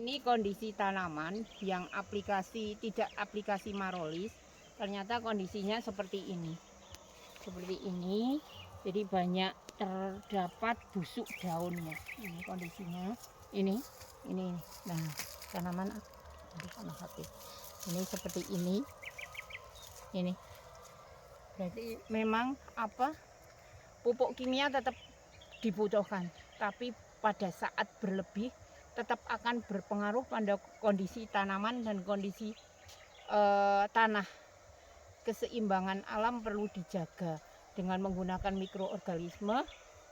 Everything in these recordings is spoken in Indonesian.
Ini kondisi tanaman yang tidak aplikasi marolis, ternyata kondisinya seperti ini. Seperti ini, jadi banyak terdapat busuk daunnya. Ini kondisinya. Ini. Nah, tanaman ini seperti ini. Ini. Berarti memang pupuk kimia tetap dibutuhkan, tapi pada saat berlebih tetap akan berpengaruh pada kondisi tanaman dan kondisi tanah. Keseimbangan alam perlu dijaga dengan menggunakan mikroorganisme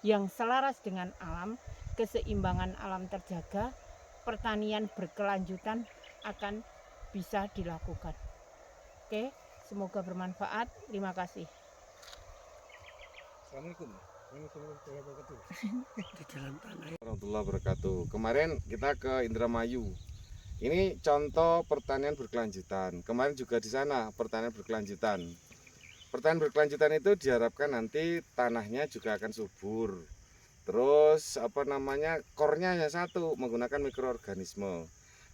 yang selaras dengan alam. Keseimbangan alam terjaga, pertanian berkelanjutan akan bisa dilakukan. Oke, semoga bermanfaat. Terima kasih. Assalamualaikum. Di jalan tanah. Warahmatullahi wabarakatuh. Kemarin kita ke Indramayu. Ini contoh pertanian berkelanjutan. Kemarin juga di sana pertanian berkelanjutan. Pertanian berkelanjutan itu diharapkan nanti tanahnya juga akan subur. Terus kornya hanya satu, menggunakan mikroorganisme.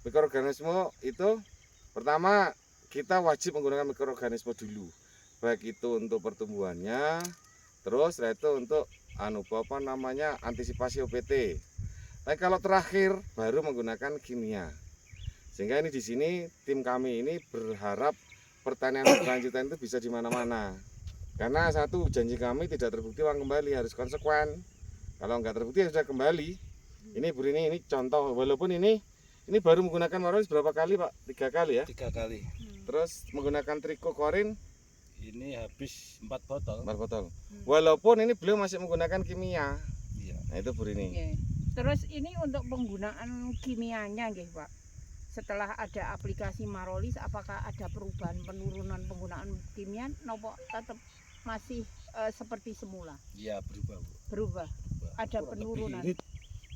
Mikroorganisme itu pertama kita wajib menggunakan mikroorganisme dulu. Baik itu untuk pertumbuhannya, terus setelah itu untuk antisipasi OPT. Tapi kalau terakhir baru menggunakan kimia. Sehingga ini di sini tim kami ini berharap pertanian berkelanjutan itu bisa di mana-mana. Karena satu, janji kami tidak terbukti uang kembali, harus konsekuen. Kalau nggak terbukti ya sudah kembali. Ini Bu Rini, ini contoh, walaupun ini baru menggunakan marolis berapa kali Pak? 3 kali ya? 3 kali. Terus menggunakan trikokorin Ini habis 4 botol. 4 botol. Walaupun ini beliau masih menggunakan kimia. Iya. Nah itu Bu Rini. Oke. Terus ini untuk penggunaan kimianya nggih, Pak. Setelah ada aplikasi marolis, apakah ada perubahan penurunan penggunaan kimia nopo tetap masih seperti semula? Iya, berubah, Bu. Berubah. Ada Kurang penurunan. lebih irit.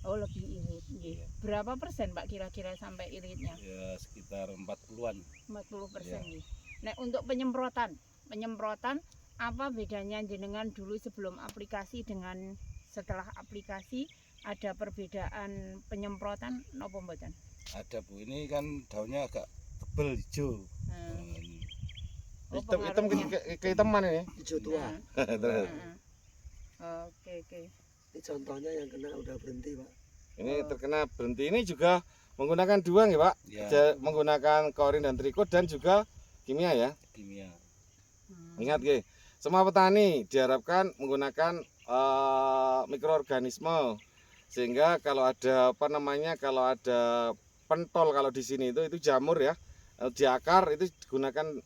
Oh, lebih irit. Nggih. Iya. Berapa persen Pak kira-kira sampai iritnya? Ya sekitar 40-an. 40% Iya. nggih. Nah, untuk penyemprotan apa bedanya jenengan dulu sebelum aplikasi dengan setelah aplikasi? Ada perbedaan penyemprotan nopo mboten? Ada, Bu. Ini kan daunnya agak tebel hijau. Ini. Oh, Hitam pengaruhnya. kehitaman ini. Hijau tua. Terus. Oke. Ini contohnya yang kena udah berhenti Pak. Ini terkena berhenti. Ini juga menggunakan dua nih Pak. Ya, Menggunakan korin dan triko dan juga kimia ya. kimia. Ingat Ge, semua petani diharapkan menggunakan mikroorganisme sehingga kalau ada pentol, kalau di sini itu jamur ya, di akar itu digunakan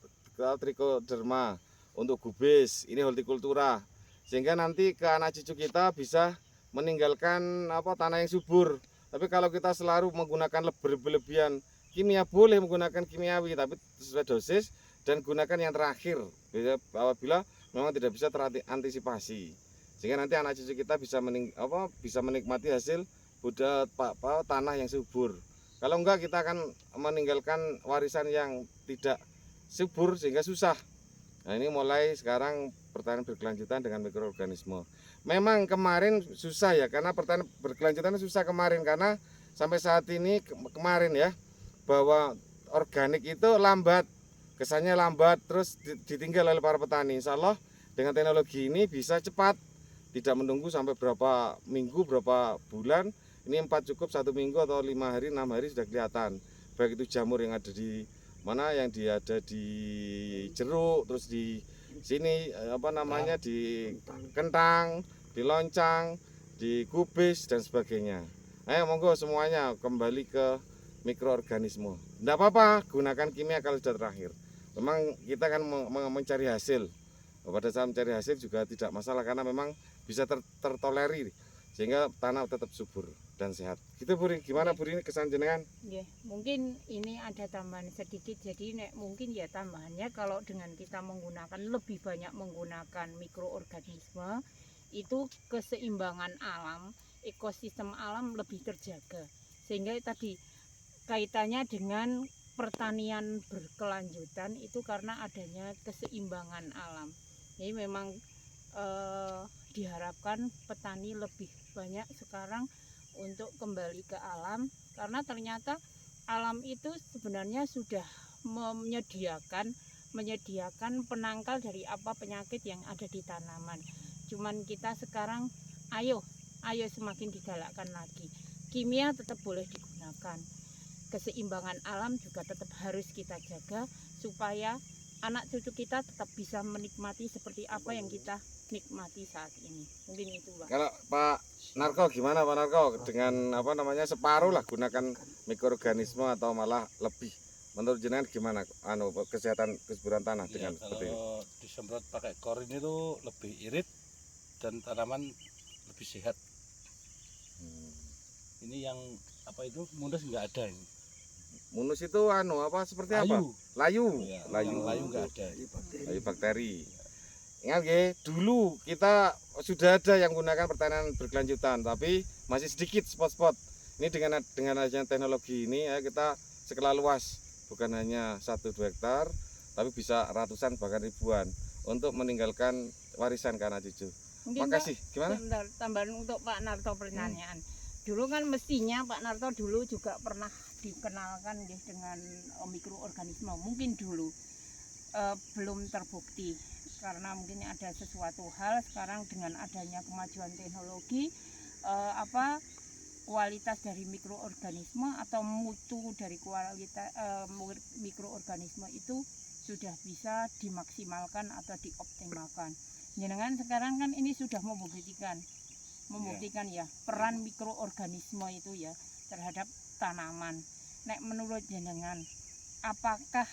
trichoderma, untuk gubis ini hortikultura, sehingga nanti ke anak cucu kita bisa meninggalkan tanah yang subur. Tapi kalau kita selalu menggunakan berlebihan kimia, boleh menggunakan kimiawi tapi sesuai dosis dan gunakan yang terakhir apabila memang tidak bisa terantisipasi, sehingga nanti anak cucu kita bisa menikmati hasil tanah yang subur. Kalau enggak kita akan meninggalkan warisan yang tidak subur sehingga susah. Nah ini mulai sekarang pertanian berkelanjutan dengan mikroorganisme. Memang kemarin susah ya, karena pertanian berkelanjutan susah kemarin karena sampai saat ini kemarin ya, bahwa organik itu lambat, kesannya lambat, terus ditinggal oleh para petani. Insya Allah dengan teknologi ini bisa cepat, tidak menunggu sampai berapa minggu, berapa bulan. Ini 4 cukup 1 minggu atau 5 hari, 6 hari sudah kelihatan. Baik itu jamur yang ada di mana, yang ada di jeruk, terus di sini di kentang, di loncang, di kubis dan sebagainya. Ayo monggo semuanya kembali ke mikroorganisme. Tidak apa-apa gunakan kimia kalau sudah terakhir. Memang kita kan mencari hasil. Pada saat mencari hasil juga tidak masalah karena memang bisa tertolerir sehingga tanah tetap subur dan sehat. Gitu Bu Rini, gimana Bu Rini kesan jenengan? Ya, mungkin ini ada tambahan sedikit. Jadi mungkin ya tambahannya kalau dengan kita lebih banyak menggunakan mikroorganisme, itu keseimbangan alam, ekosistem alam lebih terjaga. Sehingga tadi kaitannya dengan pertanian berkelanjutan itu karena adanya keseimbangan alam. Jadi memang diharapkan petani lebih banyak sekarang untuk kembali ke alam, karena ternyata alam itu sebenarnya sudah menyediakan penangkal dari apa penyakit yang ada di tanaman. Cuman kita sekarang ayo semakin digalakkan lagi. Kimia tetap boleh digunakan. Keseimbangan alam juga tetap harus kita jaga supaya anak cucu kita tetap bisa menikmati seperti apa yang kita nikmati saat ini. Mungkin itu, Pak. Kalau Pak Narko gimana Pak Narko dengan apa namanya separuh lah gunakan mikroorganisme atau malah lebih? Menurut jenengan gimana kesehatan kesuburan tanah Ya, dengan seperti ini? kalau disemprot pakai korin itu lebih irit dan tanaman lebih sehat. Ini yang apa itu munus nggak ada ini. Munus itu apa seperti apa? Layu. Layu. Ya, Layu. yang layu nggak ada. Layu bakteri. Ingat ya, dulu kita sudah ada yang menggunakan pertanian berkelanjutan, tapi masih sedikit spot-spot. Ini dengan adanya teknologi ini ya kita skala luas, bukan hanya 1-2 hektar, tapi bisa ratusan bahkan ribuan untuk meninggalkan warisan ke anak cucu. Mungkin, Makasih. Gimana? Sebentar, tambahan untuk Pak Narto pertanyaan. Dulu kan mestinya Pak Narto dulu juga pernah dikenalkan dengan mikroorganisme. Mungkin dulu belum terbukti karena mungkin ada sesuatu hal sekarang dengan adanya kemajuan teknologi kualitas dari mikroorganisme atau mutu dari kualitas mikroorganisme itu sudah bisa dimaksimalkan atau dioptimalkan. Jenengan sekarang kan ini sudah membuktikan ya peran mikroorganisme itu ya terhadap tanaman. Nek menurut jenengan apakah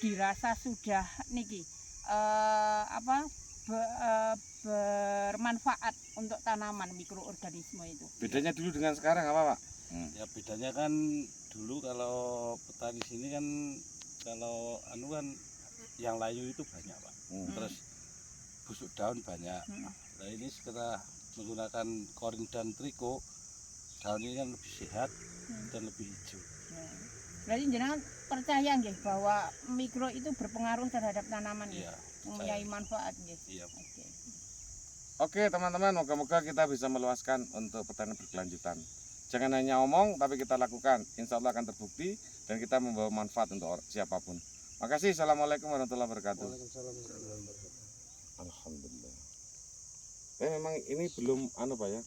dirasa sudah niki bermanfaat untuk tanaman mikroorganisme itu? Bedanya dulu dengan sekarang apa Pak? Ya bedanya kan dulu kalau petani sini kan kalau kan yang layu itu banyak Pak. Terus busuk daun banyak. Nah ini setelah menggunakan korin dan triko, daunnya kan lebih sehat dan lebih hijau. Berarti jenengan percaya nggih bahwa mikro itu berpengaruh terhadap tanaman ya? Iya. Mempunyai manfaat nggih. Iya. Oke teman-teman, moga-moga kita bisa meluaskan untuk pertanian berkelanjutan. Jangan hanya omong, tapi kita lakukan. Insya Allah akan terbukti dan kita membawa manfaat untuk siapapun. Makasih. Assalamualaikum warahmatullahi wabarakatuh. Alhamdulillah. Memang ini belum Pak ya.